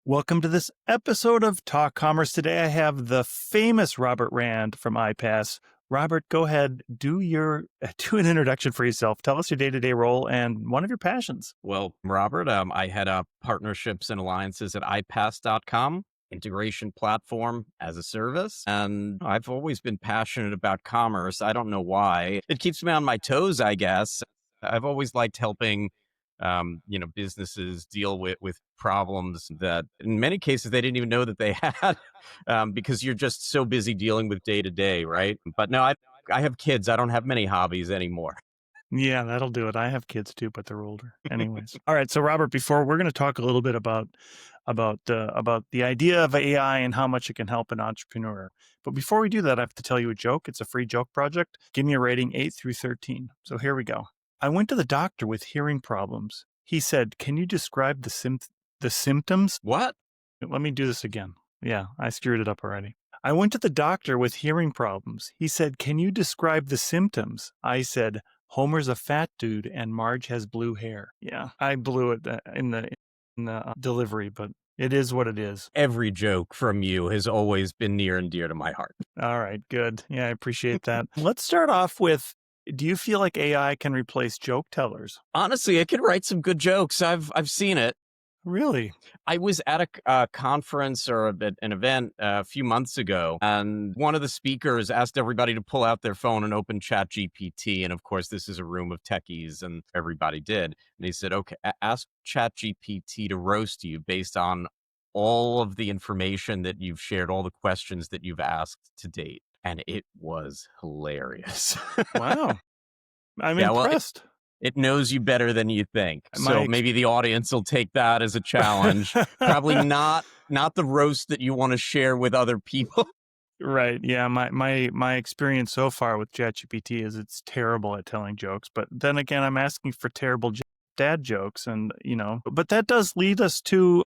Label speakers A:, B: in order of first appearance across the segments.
A: Welcome to this episode of Talk Commerce. Today I have the famous Robert Rand from iPaaS. Robert, go ahead, do an introduction for yourself. Tell us your day-to-day role and one of your passions.
B: Well, Robert, I head up partnerships and alliances at iPaaS.com, integration platform as a service. And I've always been passionate about commerce. I don't know why. It keeps me on my toes, I guess. I've always liked helping, businesses deal with problems that in many cases they didn't even know that they had because you're just so busy dealing with day to day, right? But no, I have kids. I don't have many hobbies anymore.
A: Yeah, that'll do it. I have kids too, but they're older. Anyways. All right. So Robert, before we're going to talk a little bit about the idea of AI and how much it can help an entrepreneur. But before we do that, I have to tell you a joke. It's a free joke project. Give me a rating 8 through 13. So here we go. I went to the doctor with hearing problems. He said, "Can you describe the symptoms?"
B: What?
A: Let me do this again. Yeah, I screwed it up already. I went to the doctor with hearing problems. He said, "Can you describe the symptoms?" I said, "Homer's a fat dude and Marge has blue hair." Yeah, I blew it in the delivery, but it is what it is.
B: Every joke from you has always been near and dear to my heart.
A: All right, good. Yeah, I appreciate that. Let's start off with, do you feel like AI can replace joke tellers?
B: Honestly, it can write some good jokes. I've seen it.
A: Really?
B: I was at a conference or an event a few months ago, and one of the speakers asked everybody to pull out their phone and open Chat GPT. And of course, this is a room of techies, and everybody did. And he said, "Okay, ask Chat GPT to roast you based on all of the information that you've shared, all the questions that you've asked to date." And it was hilarious.
A: Wow. I'm
B: Yeah, well,
A: impressed.
B: it knows you better than you think.
A: My
B: So maybe the audience will take that as a challenge. Probably not the roast that you want to share with other people.
A: Right. Yeah. My experience so far with ChatGPT is it's terrible at telling jokes. But then again, I'm asking for terrible dad jokes, and But that does lead us to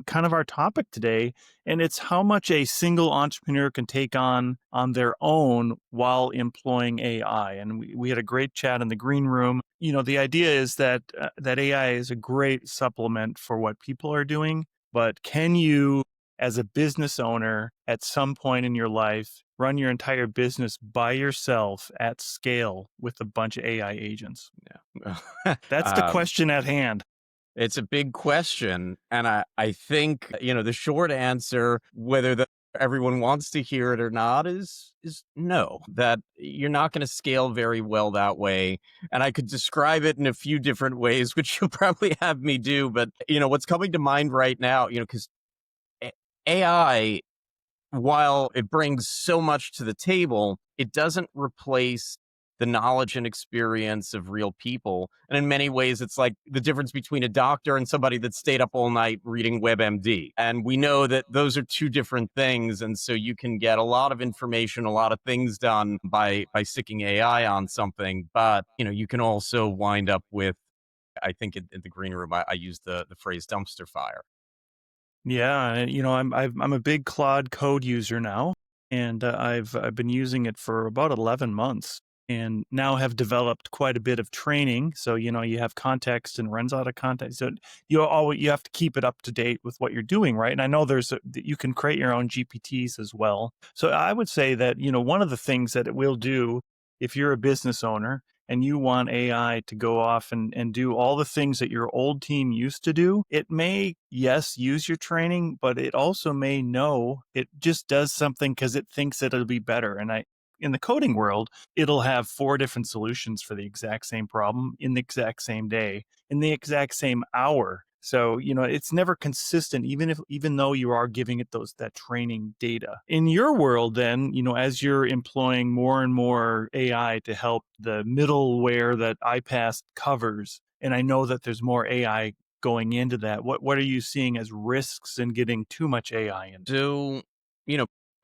A: kind of our topic today, and it's how much a single entrepreneur can take on their own while employing AI. And we had a great chat in the green room. The idea is that that AI is a great supplement for what people are doing, but can you, as a business owner, at some point in your life, run your entire business by yourself at scale with a bunch of AI agents?
B: Yeah.
A: That's the question at hand.
B: It's a big question. And I think, the short answer, whether everyone wants to hear it or not, is no, that you're not going to scale very well that way. And I could describe it in a few different ways, which you'll probably have me do. But, what's coming to mind right now, because AI, while it brings so much to the table, it doesn't replace the knowledge and experience of real people. And in many ways, it's like the difference between a doctor and somebody that stayed up all night reading WebMD. And we know that those are two different things. And so you can get a lot of information, a lot of things done by sticking AI on something. But, you can also wind up with, I think in the green room, I use the phrase dumpster fire.
A: Yeah, and, I'm a big Claude Code user now, and I've been using it for about 11 months, and now have developed quite a bit of training. So you have context and runs out of context. So you have to keep it up to date with what you're doing, right? And I know you can create your own GPTs as well. So I would say that one of the things that it will do, if you're a business owner and you want AI to go off and do all the things that your old team used to do, it may, yes, use your training, but it also may know it just does something because it thinks that it'll be better. And in the coding world, it'll have 4 different solutions for the exact same problem in the exact same day, in the exact same hour. So, it's never consistent, even though you are giving it that training data. In your world, then, as you're employing more and more AI to help the middleware that iPaaS covers, and I know that there's more AI going into that, what are you seeing as risks in getting too much AI in?
B: So,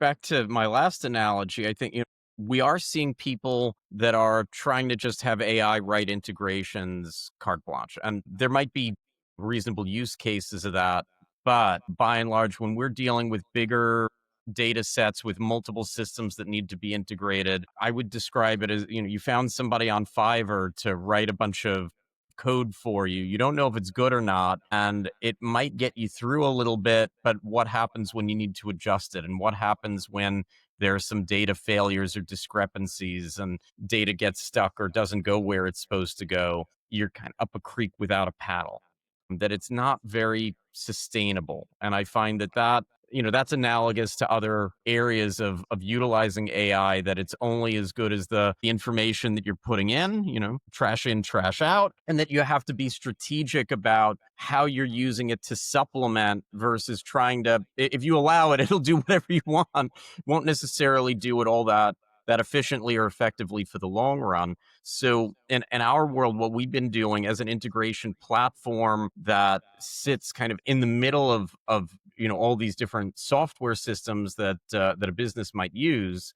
B: back to my last analogy, I think, we are seeing people that are trying to just have AI write integrations carte blanche. And there might be reasonable use cases of that. But by and large, when we're dealing with bigger data sets with multiple systems that need to be integrated, I would describe it as, you found somebody on Fiverr to write a bunch of code for you. You don't know if it's good or not, and it might get you through a little bit, but what happens when you need to adjust it? And what happens when there are some data failures or discrepancies and data gets stuck or doesn't go where it's supposed to go? You're kind of up a creek without a paddle. That it's not very sustainable. And I find that's analogous to other areas of utilizing AI, that it's only as good as the information that you're putting in, trash in, trash out, and that you have to be strategic about how you're using it to supplement versus trying to, if you allow it, it'll do whatever you want, won't necessarily do it all that efficiently or effectively for the long run. So in our world, what we've been doing as an integration platform that sits kind of in the middle of all these different software systems that a business might use,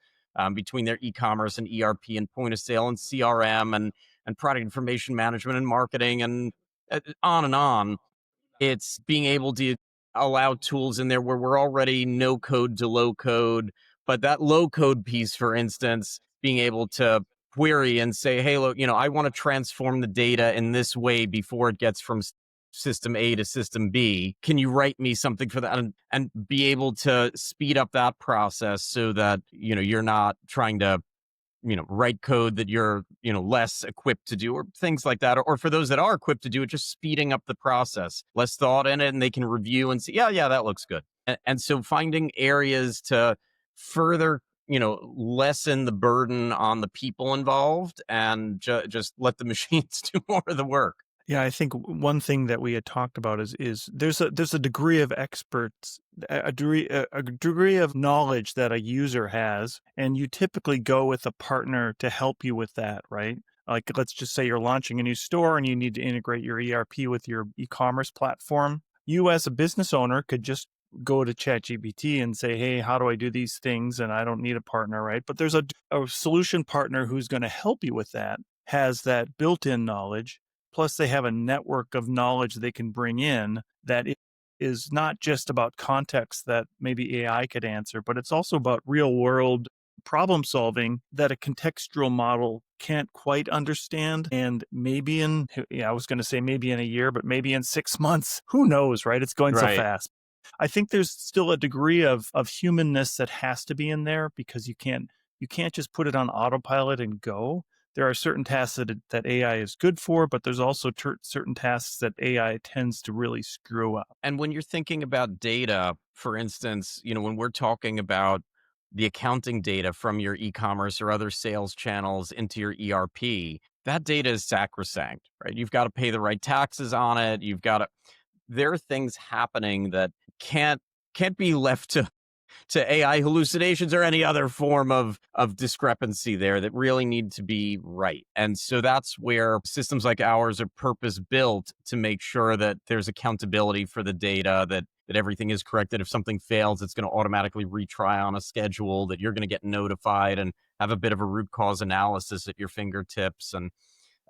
B: between their e-commerce and ERP and point of sale and CRM and product information management and marketing and on and on. It's being able to allow tools in there where we're already no code to low code, but that low code piece, for instance, being able to query and say, hey, look, I want to transform the data in this way before it gets from system A to system B. Can you write me something for that? And be able to speed up that process so that, you're not trying to write code that you're, less equipped to do, or things like that. Or for those that are equipped to do it, just speeding up the process, less thought in it, and they can review and see, yeah, that looks good. And so finding areas to further, lessen the burden on the people involved and just let the machines do more of the work.
A: Yeah, I think one thing that we had talked about is there's a degree of experts, a degree of knowledge that a user has, and you typically go with a partner to help you with that, right? Like, let's just say you're launching a new store and you need to integrate your ERP with your e-commerce platform. You, as a business owner, could just go to ChatGPT and say, hey, how do I do these things? And I don't need a partner, right? But there's a solution partner who's going to help you with that, has that built-in knowledge. Plus, they have a network of knowledge they can bring in that is not just about context that maybe AI could answer, but it's also about real world problem solving that a contextual model can't quite understand. And maybe I was going to say maybe in a year, but maybe in 6 months, who knows, right? It's going so
B: Right.
A: fast. I think there's still a degree of humanness that has to be in there, because you can't just put it on autopilot and go. There are certain tasks that AI is good for, but there's also certain tasks that AI tends to really screw up.
B: And when you're thinking about data, for instance, when we're talking about the accounting data from your e-commerce or other sales channels into your ERP, that data is sacrosanct, right? You've got to pay the right taxes on it. There are things happening that can't be left to AI hallucinations or any other form of discrepancy there, that really need to be right. And so that's where systems like ours are purpose built to make sure that there's accountability for the data, that everything is correct, that if something fails, it's going to automatically retry on a schedule, that you're going to get notified and have a bit of a root cause analysis at your fingertips. And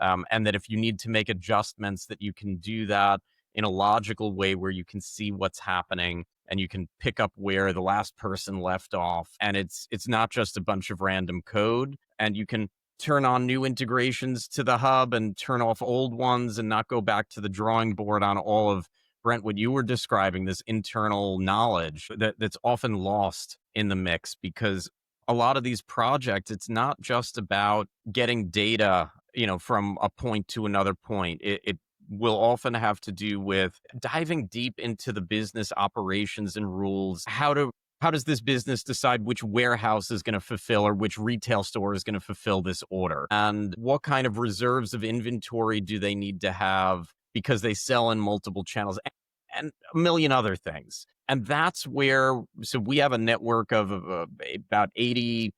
B: that if you need to make adjustments, that you can do that in a logical way where you can see what's happening and you can pick up where the last person left off. And it's not just a bunch of random code, and you can turn on new integrations to the hub and turn off old ones and not go back to the drawing board on all of, Brent, what you were describing, this internal knowledge that's often lost in the mix. Because a lot of these projects, it's not just about getting data, from a point to another point. It will often have to do with diving deep into the business operations and rules. How does this business decide which warehouse is going to fulfill, or which retail store is going to fulfill this order? And what kind of reserves of inventory do they need to have, because they sell in multiple channels, and a million other things. And that's where, so we have a network of about 80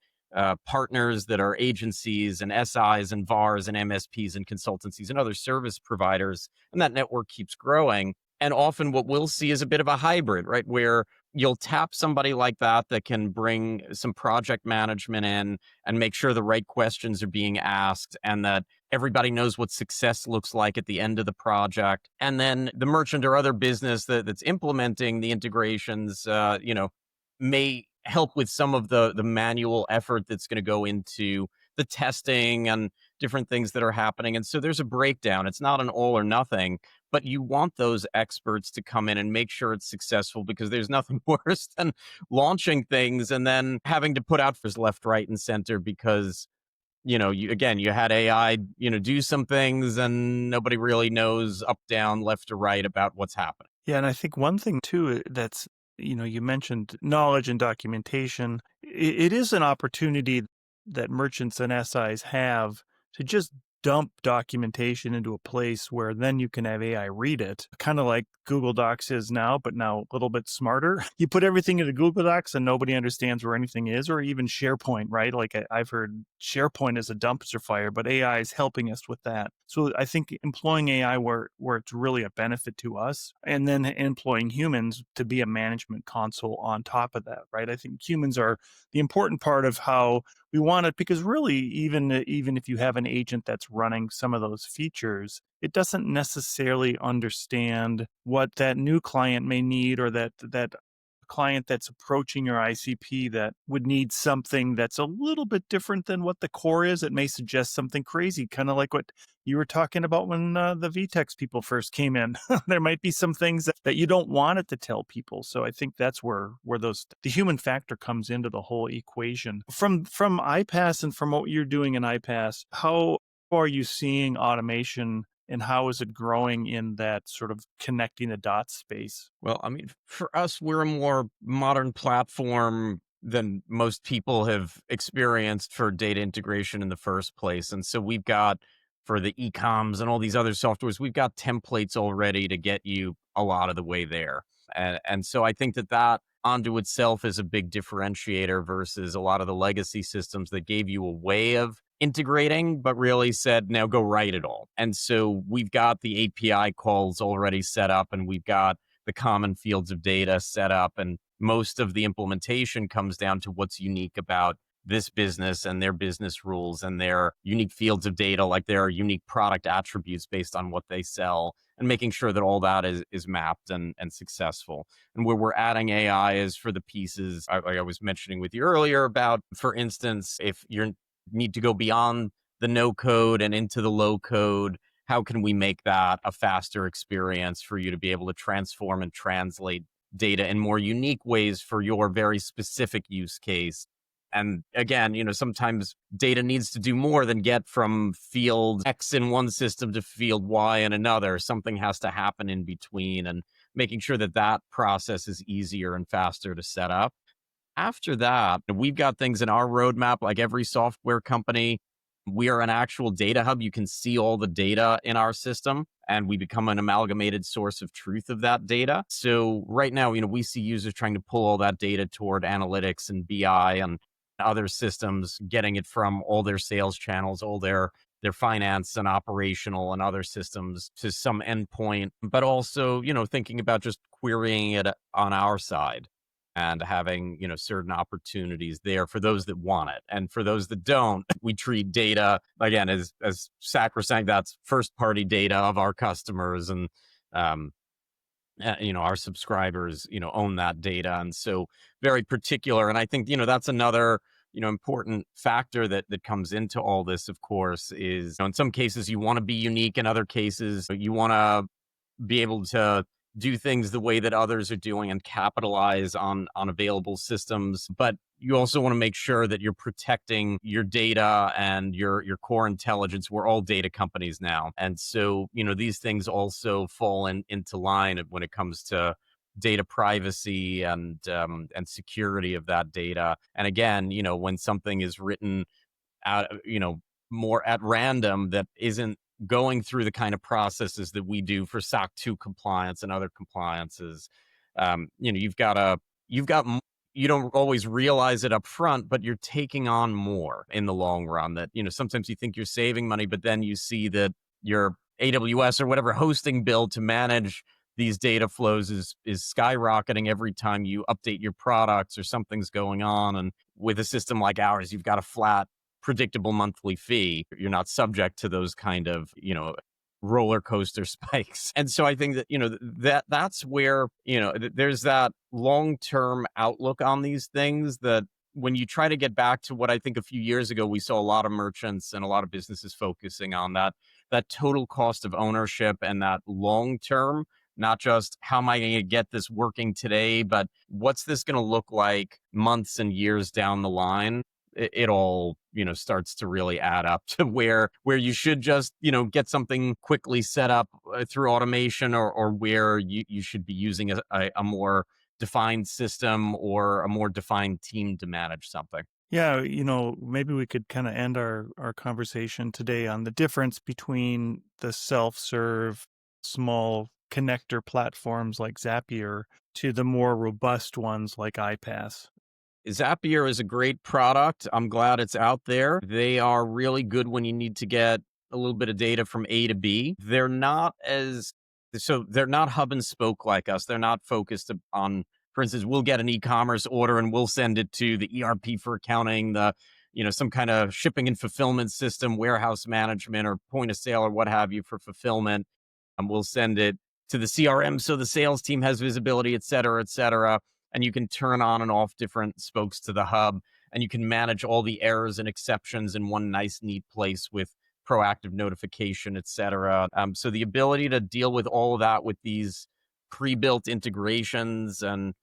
B: partners that are agencies and SIs and VARs and MSPs and consultancies and other service providers. And that network keeps growing. And often what we'll see is a bit of a hybrid, right? Where you'll tap somebody like that can bring some project management in and make sure the right questions are being asked, and that everybody knows what success looks like at the end of the project. And then the merchant or other business that's implementing the integrations, may help with some of the manual effort that's going to go into the testing and different things that are happening. And so there's a breakdown. It's not an all or nothing, but you want those experts to come in and make sure it's successful, because there's nothing worse than launching things and then having to put out for left, right, and center because you had AI, do some things and nobody really knows up, down, left, or right about what's happening.
A: Yeah, and I think one thing too that's, you mentioned knowledge and documentation. It is an opportunity that merchants and SIs have to just dump documentation into a place where then you can have AI read it, kind of like Google Docs is now, but now a little bit smarter. You put everything into Google Docs and nobody understands where anything is, or even SharePoint, right? Like I've heard SharePoint is a dumpster fire, but AI is helping us with that. So I think employing AI where it's really a benefit to us, and then employing humans to be a management console on top of that, right? I think humans are the important part of how we want it, because really, even if you have an agent that's running some of those features, it doesn't necessarily understand what that new client may need, or that client that's approaching your ICP that would need something that's a little bit different than what the core is. It may suggest something crazy, kind of like what you were talking about when the VTEX people first came in. There might be some things that you don't want it to tell people. So I think that's where the human factor comes into the whole equation. From iPaaS and from what you're doing in iPaaS, how are you seeing automation, and how is it growing in that sort of connecting the dots space?
B: Well, I mean, for us, we're a more modern platform than most people have experienced for data integration in the first place. And so we've got, for the ecoms and all these other softwares, we've got templates already to get you a lot of the way there. And so I think that onto itself is a big differentiator versus a lot of the legacy systems that gave you a way of integrating, but really said, now go write it all. And so we've got the API calls already set up, and we've got the common fields of data set up. And most of the implementation comes down to what's unique about this business and their business rules and their unique fields of data, like their unique product attributes based on what they sell, and making sure that all that is mapped and successful. And where we're adding AI is for the pieces like I was mentioning with you earlier about, for instance, if you need to go beyond the no code and into the low code, how can we make that a faster experience for you to be able to transform and translate data in more unique ways for your very specific use case? And again, sometimes data needs to do more than get from field X in one system to field Y in another. Something has to happen in between, and making sure that process is easier and faster to set up. After that, we've got things in our roadmap, like every software company. We are an actual data hub. You can see all the data in our system, and we become an amalgamated source of truth of that data. So right now, we see users trying to pull all that data toward analytics and BI and other systems, getting it from all their sales channels, all their finance and operational and other systems to some endpoint, but also, thinking about just querying it on our side and having, certain opportunities there for those that want it. And for those that don't, we treat data, again, as sacrosanct. That's first party data of our customers. And, our subscribers, own that data. And so very particular. And I think, that's another, important factor that comes into all this, of course, is, in some cases you want to be unique. In other cases, you want to be able to do things the way that others are doing and capitalize on available systems. But you also want to make sure that you're protecting your data and your core intelligence. We're all data companies now. And so, these things also fall into line when it comes to data privacy and security of that data. And again, when something is written out, more at random, that isn't going through the kind of processes that we do for SOC 2 compliance and other compliances. You've got you don't always realize it up front, but you're taking on more in the long run. That, sometimes you think you're saving money, but then you see that your AWS or whatever hosting bill to manage these data flows is skyrocketing every time you update your products or something's going on. And with a system like ours, you've got a flat, predictable monthly fee. You're not subject to those kind of, roller coaster spikes. And so I think that, that's where, there's that long-term outlook on these things that when you try to get back to what I think a few years ago, we saw a lot of merchants and a lot of businesses focusing on that total cost of ownership and that long term, not just how am I going to get this working today, but what's this going to look like months and years down the line. It all starts to really add up to where you should just get something quickly set up through automation, or where you should be using a more defined system or a more defined team to manage something.
A: Yeah, maybe we could kind of end our conversation today on the difference between the self-serve small connector platforms like Zapier to the more robust ones like iPaaS.
B: Zapier is a great product. I'm glad it's out there. They are really good when you need to get a little bit of data from A to B. They're not hub and spoke like us. They're not focused on, for instance, we'll get an e-commerce order and we'll send it to the ERP for accounting, some kind of shipping and fulfillment system, warehouse management, or point of sale, or what have you, for fulfillment. And we'll send it to the CRM so the sales team has visibility, et cetera, et cetera. And you can turn on and off different spokes to the hub, and you can manage all the errors and exceptions in one nice, neat place with proactive notification, et cetera. So the ability to deal with all of that with these pre-built integrations and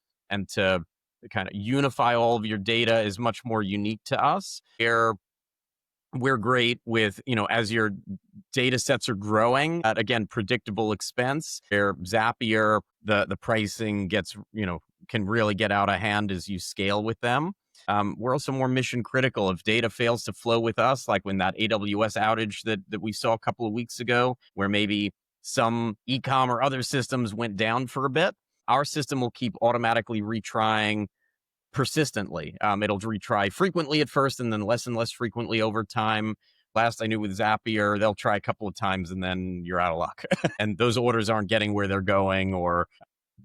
B: to kind of unify all of your data is much more unique to us. We're great with, as your data sets are growing at, again, predictable expense. Where Zapier, the pricing gets, can really get out of hand as you scale with them. We're also more mission critical. If data fails to flow with us, like when that AWS outage that we saw a couple of weeks ago, where maybe some e-com or other systems went down for a bit, our system will keep automatically retrying persistently. It'll retry frequently at first and then less and less frequently over time. Last I knew with Zapier, they'll try a couple of times and then you're out of luck. And those orders aren't getting where they're going, or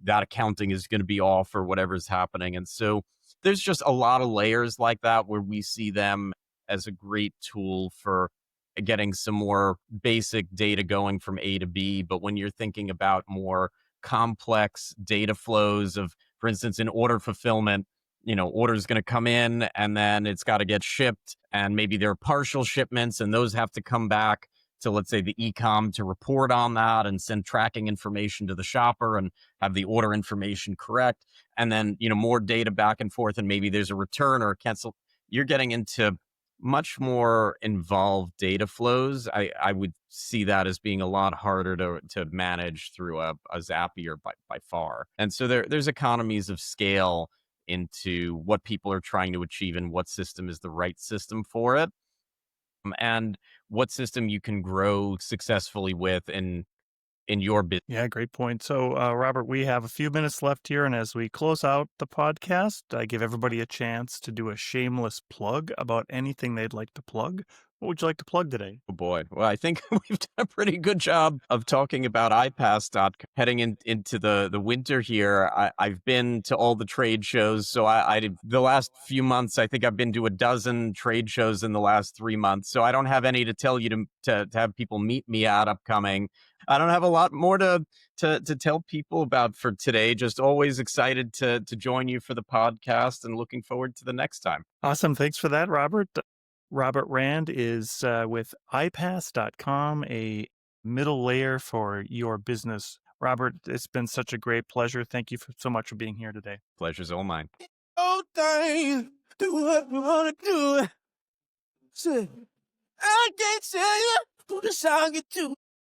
B: that accounting is going to be off, or whatever's happening. And so there's just a lot of layers like that where we see them as a great tool for getting some more basic data going from A to B. But when you're thinking about more complex data flows of, for instance, in order fulfillment, order is going to come in and then it's got to get shipped, and maybe there are partial shipments and those have to come back to, let's say, the e-com to report on that and send tracking information to the shopper and have the order information correct. And then, more data back and forth, and maybe there's a return or a cancel. You're getting into much more involved data flows. I would see that as being a lot harder to manage through a Zapier by far. And so there's economies of scale into what people are trying to achieve and what system is the right system for it, and what system you can grow successfully with in your business.
A: Yeah, great point. So, Robert, we have a few minutes left here. And as we close out the podcast, I give everybody a chance to do a shameless plug about anything they'd like to plug. What would you like to plug today?
B: Oh boy. Well, I think we've done a pretty good job of talking about iPaaS. Heading into the winter here. I've been to all the trade shows. So the last few months, I think I've been to a dozen trade shows in the last 3 months. So I don't have any to tell you to have people meet me at upcoming. I don't have a lot more to tell people about for today. Just always excited to join you for the podcast and looking forward to the next time.
A: Awesome. Thanks for that, Robert. Robert Rand is with iPaaS.com, a middle layer for your business. Robert, it's been such a great pleasure. Thank you so much for being here today.
B: Pleasure's all mine.
C: Oh, thing, do what you wanna do. Say, I can't tell you who the song it to.